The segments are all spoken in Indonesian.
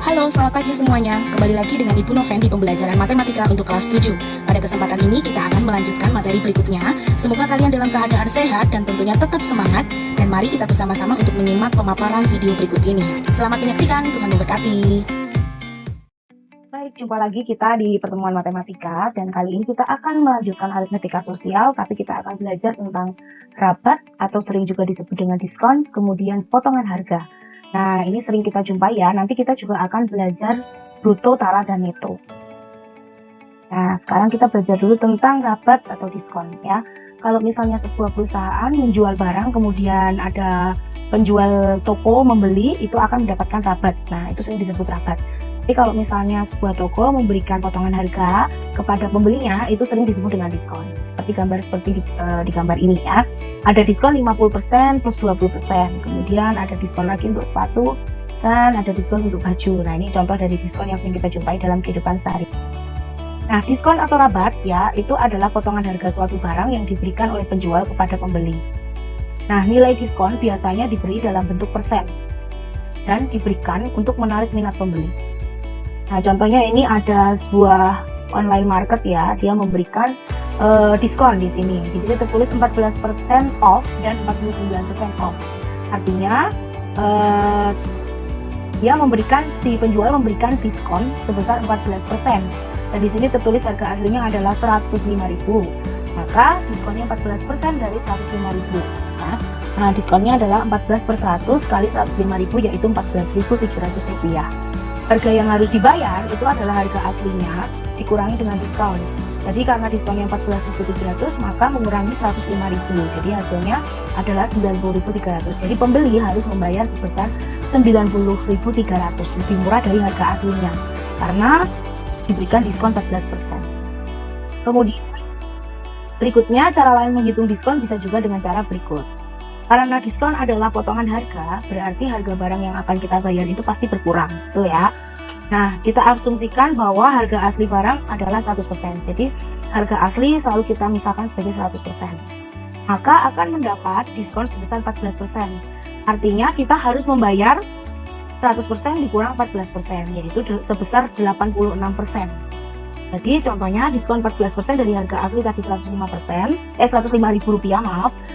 Halo, selamat pagi semuanya. Kembali lagi dengan Ibu Noven di pembelajaran matematika untuk kelas 7. Pada kesempatan ini kita akan melanjutkan materi berikutnya. Semoga kalian dalam keadaan sehat dan tentunya tetap semangat. Dan mari kita bersama-sama untuk menyimak pemaparan video berikut ini. Selamat menyaksikan, Tuhan memberkati. Baik, jumpa lagi kita di pertemuan matematika dan kali ini kita akan melanjutkan aritmetika sosial, tapi kita akan belajar tentang rabat atau sering juga disebut dengan diskon, kemudian potongan harga. Nah, ini sering kita jumpai ya. Nanti kita juga akan belajar bruto, tara, dan neto. Nah, sekarang kita belajar dulu tentang rabat atau diskon ya. Kalau misalnya sebuah perusahaan menjual barang, kemudian ada penjual toko membeli, itu akan mendapatkan rabat. Nah, itu sering disebut rabat. Tapi kalau misalnya sebuah toko memberikan potongan harga kepada pembelinya, itu sering disebut dengan diskon. Seperti di gambar ini ya. Ada diskon 50% plus 20%. Kemudian ada diskon lagi untuk sepatu dan ada diskon untuk baju. Nah, ini contoh dari diskon yang sering kita jumpai dalam kehidupan sehari. Nah, diskon atau rabat ya, itu adalah potongan harga suatu barang yang diberikan oleh penjual kepada pembeli. Nah, nilai diskon biasanya diberi dalam bentuk persen dan diberikan untuk menarik minat pembeli. Nah, contohnya ini ada sebuah online market ya, dia memberikan diskon di sini. Di sini tertulis 14% off dan 49% off. Artinya si penjual memberikan diskon sebesar 14%. Dan di sini tertulis harga aslinya adalah 105.000. Maka diskonnya 14% dari 105.000. Nah, diskonnya adalah 14 per 100 kali 105.000 yaitu 14.700 rupiah. Harga yang harus dibayar itu adalah harga aslinya dikurangi dengan diskon. Jadi karena diskonnya 14.700 maka mengurangi 105.000. Jadi hasilnya adalah 90.300. Jadi pembeli harus membayar sebesar 90.300, lebih murah dari harga aslinya karena diberikan diskon 14%. Kemudian berikutnya cara lain menghitung diskon bisa juga dengan cara berikut. Karena diskon adalah potongan harga, berarti harga barang yang akan kita bayar itu pasti berkurang, betul ya? Nah, kita asumsikan bahwa harga asli barang adalah 100%. Jadi, harga asli selalu kita misalkan sebagai 100%. Maka akan mendapat diskon sebesar 14%. Artinya, kita harus membayar 100% dikurang 14%, yaitu sebesar 86%. Jadi contohnya diskon 14% dari harga asli tadi 105.000 rupiah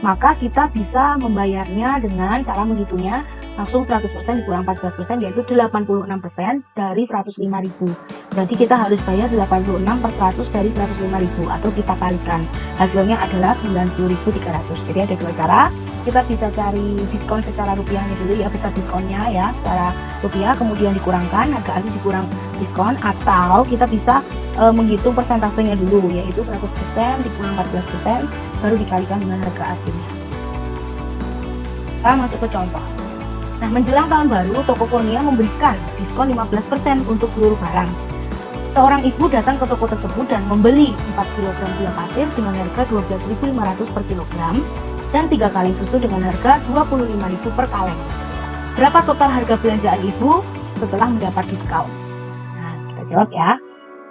maka kita bisa membayarnya dengan cara menghitungnya langsung 100% dikurang 14% yaitu 86% dari 105.000. Berarti kita harus bayar 86 per 100 dari 105.000 atau kita kalikan. Hasilnya adalah 90.300. Jadi ada dua cara. Kita bisa cari diskon secara rupiahnya dulu ya, besar diskonnya ya secara rupiah, kemudian dikurangkan harga asli dikurang diskon, atau kita bisa menghitung persentasenya dulu yaitu 100% dikurang 14% baru dikalikan dengan harga aslinya. Kita masuk ke contoh. Nah, menjelang tahun baru, toko Kurnia memberikan diskon 15% untuk seluruh barang. Seorang ibu datang ke toko tersebut dan membeli 4 kg gula pasir dengan harga 12.500 per kilogram dan 3 kaleng susu dengan harga 25.000 per kaleng. Berapa total harga belanjaan ibu setelah mendapat diskon? Nah, kita jawab ya.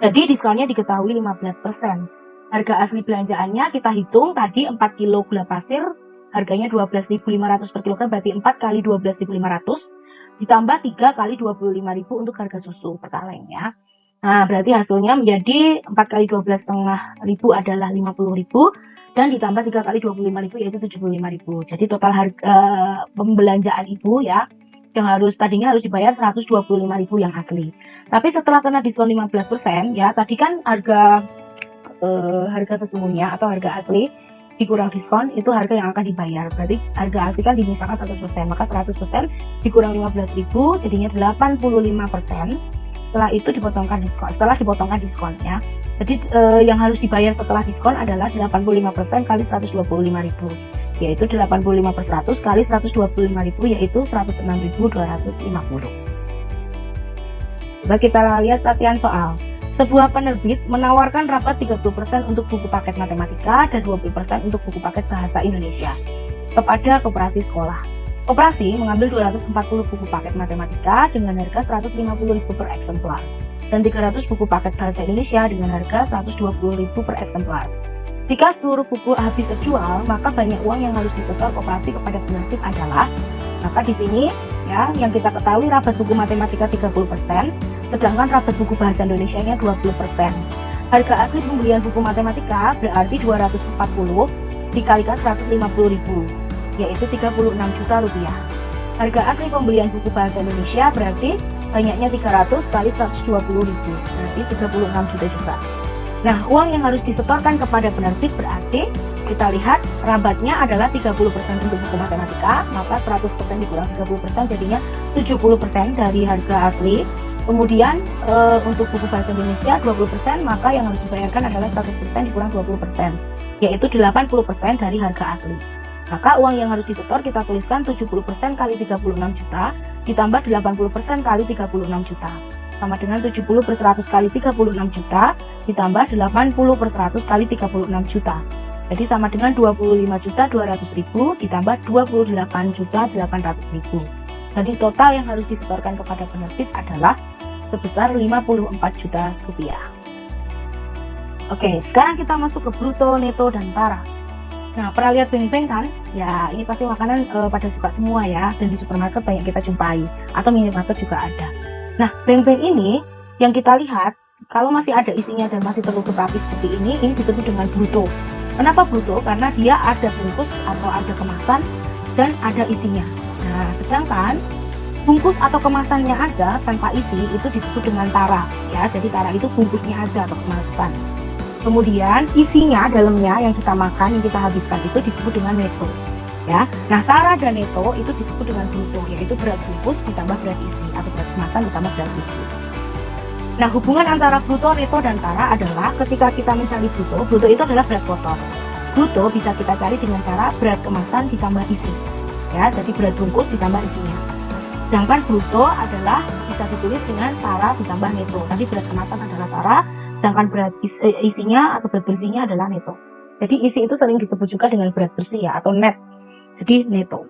Jadi diskonnya diketahui 15%. Harga asli belanjaannya kita hitung tadi 4 kilo gula pasir, harganya 12.500 per kilogram, berarti 4 kali 12.500 ditambah 3 kali 25.000 untuk harga susu per kaleng ya. Nah, berarti hasilnya menjadi 4 kali 12.500 adalah 50.000 dan ditambah 3 kali 25.000 yaitu 75.000. Jadi total harga pembelanjaan ibu ya yang tadinya harus dibayar 125.000 yang asli. Tapi setelah kena diskon 15% ya, tadi kan harga sesungguhnya atau harga asli dikurang diskon itu harga yang akan dibayar. Berarti harga asli kan dimisalkan 100%, maka 100% dikurang 15.000 jadinya 85%. Setelah itu setelah dipotongkan diskon ya. Jadi yang harus dibayar setelah diskon adalah 85% kali 125.000 yaitu 85 per 100 kali 125.000 yaitu 106.250. Coba kita lihat latihan soal. Sebuah penerbit menawarkan rabat 30% untuk buku paket matematika dan 20% untuk buku paket bahasa Indonesia kepada koperasi sekolah. Koperasi mengambil 240 buku paket matematika dengan harga 150.000 per eksemplar dan 300 buku paket bahasa Indonesia dengan harga 120.000 per eksemplar. Jika seluruh buku habis terjual, maka banyak uang yang harus disetor koperasi kepada penerbit adalah, maka di sini Ya, yang kita ketahui rabat buku matematika 30%, sedangkan rabat buku bahasa Indonesianya 20%. Harga asli pembelian buku matematika berarti 240 dikalikan 150.000, yaitu 36 juta rupiah. Harga asli pembelian buku bahasa Indonesia berarti banyaknya 300 kali 120.000, berarti 36 juta juga. Nah, uang yang harus disetorkan kepada penerbit berarti kita lihat rabatnya adalah 30% untuk buku matematika, maka 100% dikurang 30% jadinya 70% dari harga asli. Kemudian untuk buku bahasa Indonesia 20%, maka yang harus dibayarkan adalah 100% dikurang 20%, yaitu 80% dari harga asli. Maka uang yang harus disetor kita tuliskan 70% kali 36 juta ditambah 80% kali 36 juta. Sama dengan 70 per 100 kali 36 juta ditambah 80 per 100 kali 36 juta. Jadi sama dengan 25.200.000 ditambah 28.800.000. Jadi total yang harus disetorkan kepada penerbit adalah sebesar 54 juta rupiah. Oke, sekarang kita masuk ke bruto, neto, dan tara. Nah, pernah lihat beng-beng kan? Ya, ini pasti makanan pada suka semua ya, dan di supermarket banyak kita jumpai, atau minimarket juga ada. Nah, beng-beng ini yang kita lihat, kalau masih ada isinya dan masih tertutup rapi seperti ini disebut dengan bruto. Kenapa bruto? Karena dia ada bungkus atau ada kemasan dan ada isinya. Nah, sedangkan bungkus atau kemasannya ada tanpa isi itu disebut dengan tara. Ya, jadi tara itu bungkusnya aja atau kemasan. Kemudian isinya, dalamnya yang kita makan, yang kita habiskan itu disebut dengan neto. Ya, nah tara dan neto itu disebut dengan bruto, yaitu berat bungkus ditambah berat isi atau berat kemasan ditambah berat isi. Nah, hubungan antara bruto, neto, dan tara adalah ketika kita mencari bruto itu adalah berat kotor. Bruto bisa kita cari dengan cara berat kemasan ditambah isi. Ya, jadi berat bungkus ditambah isinya. Sedangkan bruto adalah bisa ditulis dengan tara ditambah neto. Tadi berat kemasan adalah tara, sedangkan berat isinya atau berat bersihnya adalah neto. Jadi isi itu sering disebut juga dengan berat bersih ya, atau net. Jadi neto.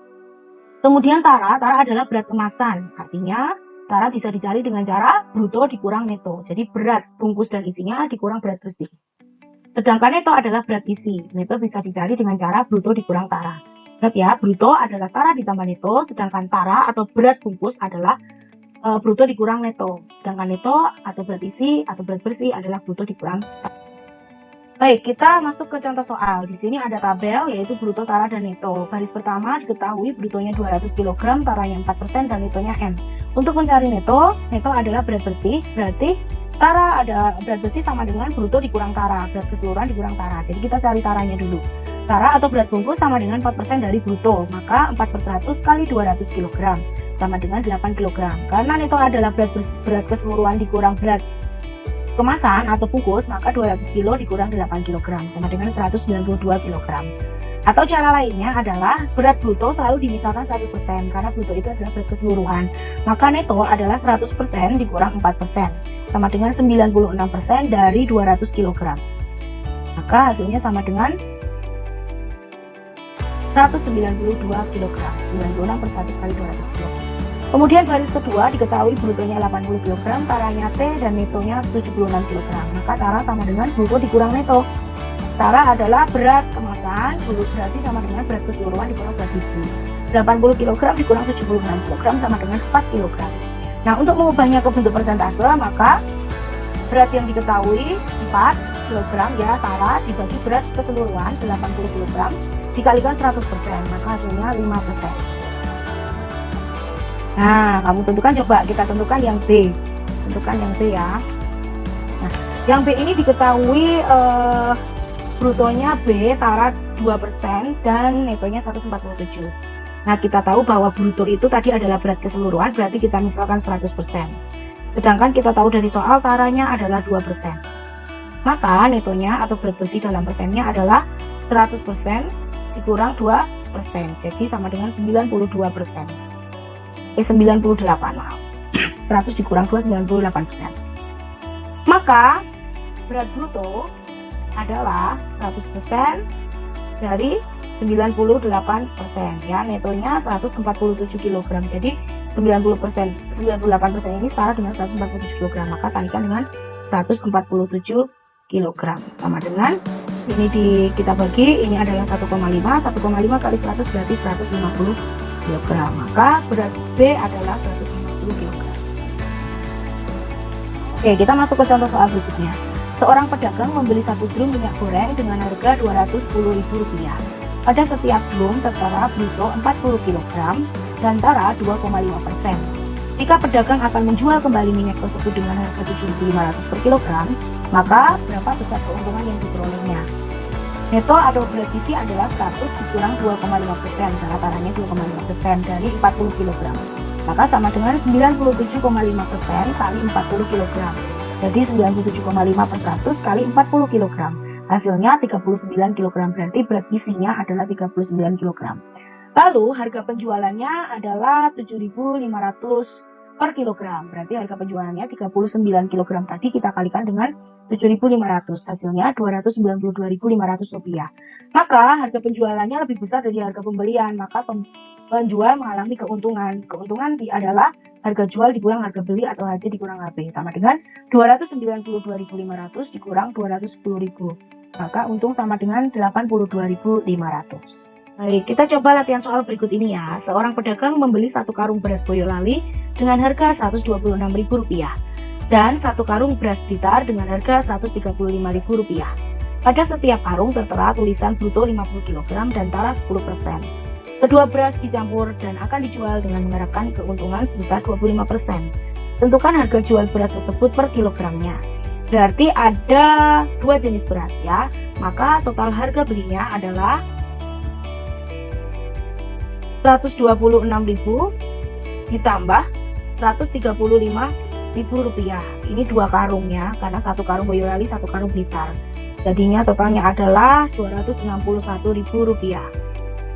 Kemudian tara adalah berat kemasan. Artinya tara bisa dicari dengan cara bruto dikurang neto. Jadi berat bungkus dan isinya dikurang berat bersih. Sedangkan neto adalah berat isi. Neto bisa dicari dengan cara bruto dikurang tara. Ingat ya, bruto adalah tara ditambah neto, sedangkan tara atau berat bungkus adalah bruto dikurang neto. Sedangkan neto atau berat isi atau berat bersih adalah bruto dikurang tara. Baik, kita masuk ke contoh soal. Di sini ada tabel yaitu bruto, tara, dan neto. Baris pertama diketahui brutonya 200 kg, taranya 4%, dan netonya N. Untuk mencari neto adalah berat bersih, berarti tara ada berat bersih sama dengan bruto dikurang tara, berat keseluruhan dikurang tara. Jadi kita cari taranya dulu. Tara atau berat bungkus sama dengan 4% dari bruto, maka 4/100 kali 200 kg sama dengan 8 kg. Karena neto adalah berat keseluruhan dikurang berat kemasan atau bungkus, maka 200 kg dikurang 8 kg sama dengan 192 kg. Atau cara lainnya adalah berat bruto selalu dimisalkan 100%, karena bruto itu adalah berat keseluruhan. Maka neto adalah 100% dikurang 4%, sama dengan 96% dari 200 kg. Maka hasilnya sama dengan 192 kg. 96/100 kali 200 kg. Kemudian baris kedua diketahui brutonya 80 kg, taranya T, dan netonya 76 kg. Maka tara sama dengan bruto dikurang neto. Tara adalah berat kemasan, berarti sama dengan berat keseluruhan dikurang berat isi. 80 kg dikurang 76 kg sama dengan 4 kg. Nah, untuk mengubahnya ke bentuk persentase, maka berat yang diketahui 4 kg ya tara dibagi berat keseluruhan 80 kg dikalikan 100%, maka hasilnya 5%. Nah, kamu tentukan, coba kita tentukan yang B. Tentukan yang B ya. Nah, yang B ini diketahui brutonya B, tara 2%, dan netonya 147. Nah, kita tahu bahwa bruto itu tadi adalah berat keseluruhan, berarti kita misalkan 100%. Sedangkan kita tahu dari soal taranya adalah 2%. Maka netonya atau berat bersih dalam persennya adalah 100% dikurang 2%. Jadi sama dengan 92%. 98, maaf. 100 dikurang 2, 98%. Maka berat bruto adalah 100% dari 98%, ya, netonya 147 kg. Jadi 98% ini setara dengan 147 kg. Maka kalikan dengan 147 kg sama dengan ini kita bagi, ini adalah 1,5 kali 100 berarti 150 kg. Maka berat B adalah 150 kg. Oke, kita masuk ke contoh soal berikutnya. Seorang pedagang membeli 1 drum minyak goreng dengan harga Rp210.000. Pada setiap drum tertera bruto 40 kg dan tara 2,5%. Jika pedagang akan menjual kembali minyak tersebut dengan harga Rp7.500 per kilogram, maka berapa besar keuntungan yang diperolehnya? Neto atau berat isi adalah 100 dikurang 2,5%, karena taranya 2,5% dari 40 kg. Maka sama dengan 97,5% kali 40 kg. Jadi 97,5 per 100 kali 40 kg. Hasilnya 39 kg, berarti berat isinya adalah 39 kg. Lalu harga penjualannya adalah 7.500 per kilogram. Berarti harga penjualannya 39 kg tadi kita kalikan dengan 7.500. Hasilnya Rp292.500. Maka harga penjualannya lebih besar dari harga pembelian. Maka penjual mengalami keuntungan. Keuntungan adalah harga jual dikurang harga beli atau HJ dikurang HB. Sama dengan 292.500 dikurang 210.000. Maka untung sama dengan 82.500. Baik, kita coba latihan soal berikut ini ya. Seorang pedagang membeli 1 karung beras Boyolali dengan harga Rp126.000 dan 1 karung beras Blitar dengan harga Rp135.000. Pada setiap karung tertera tulisan bruto 50 kg dan tara 10%. Kedua beras dicampur dan akan dijual dengan mengharapkan keuntungan sebesar 25%. Tentukan harga jual beras tersebut per kilogramnya. Berarti ada 2 jenis beras ya. Maka total harga belinya adalah Rp126.000 ditambah Rp135.000. Ini 2 karung ya, karena 1 karung Boyolali, 1 karung Blitar. Jadinya totalnya adalah Rp261.000.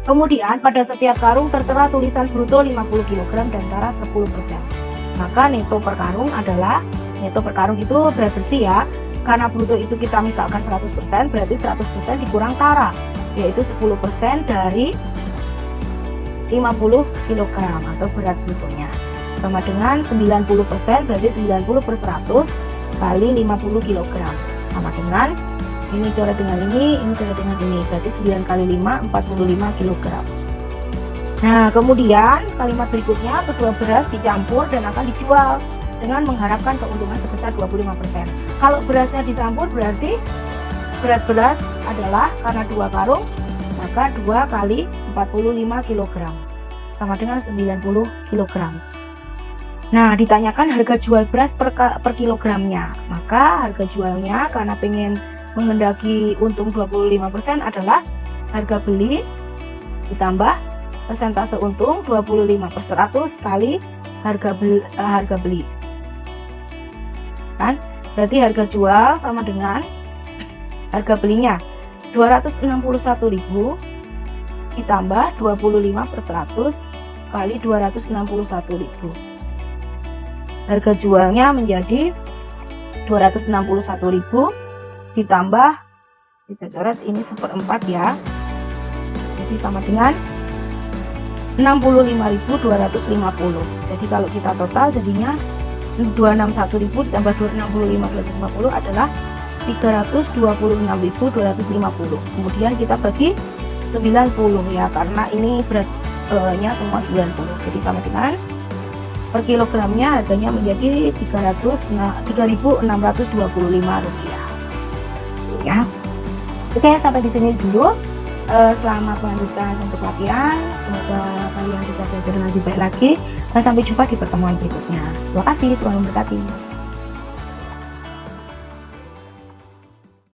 Kemudian pada setiap karung tertera tulisan bruto 50 kg dan tara 10%. Maka neto per karung adalah, neto per karung itu berat bersih ya. Karena bruto itu kita misalkan 100%, berarti 100% dikurang tara, yaitu 10% dari 50 kg atau berat brutonya. Sama dengan 90%, berarti 90 per 100 kali 50 kg. Sama dengan ini coret dengan ini coret dengan ini, berarti 9 kali 5, 45 kg. Nah, kemudian kalimat berikutnya, kedua beras dicampur dan akan dijual dengan mengharapkan keuntungan sebesar 25%. Kalau berasnya dicampur berarti berat beras adalah karena 2 karung, maka 2 kali 45 kg sama dengan 90 kg. Nah, ditanyakan harga jual beras per kilogramnya. Maka harga jualnya karena pengen menghendaki untung 25% adalah harga beli ditambah persentase untung 25 per 100 kali harga beli. Kan? Berarti harga jual sama dengan harga belinya 261.000 ditambah 25 per 100 kali 261.000. Harga jualnya menjadi 261.000 ditambah, kita coret ini 1/4 ya, jadi sama dengan 65.250. Jadi kalau kita total jadinya 261.000 ditambah 265.250 adalah 326.250. Kemudian kita bagi 90 ya, karena ini beratnya semua 90, jadi sama dengan per kilogramnya harganya menjadi Rp3.625 ya. Oke, sampai di sini dulu. Selamat melanjutkan untuk latihan. Semoga kalian bisa belajar dengan lebih baik lagi dan sampai jumpa di pertemuan berikutnya. Terima kasih, Tuhan memberkati.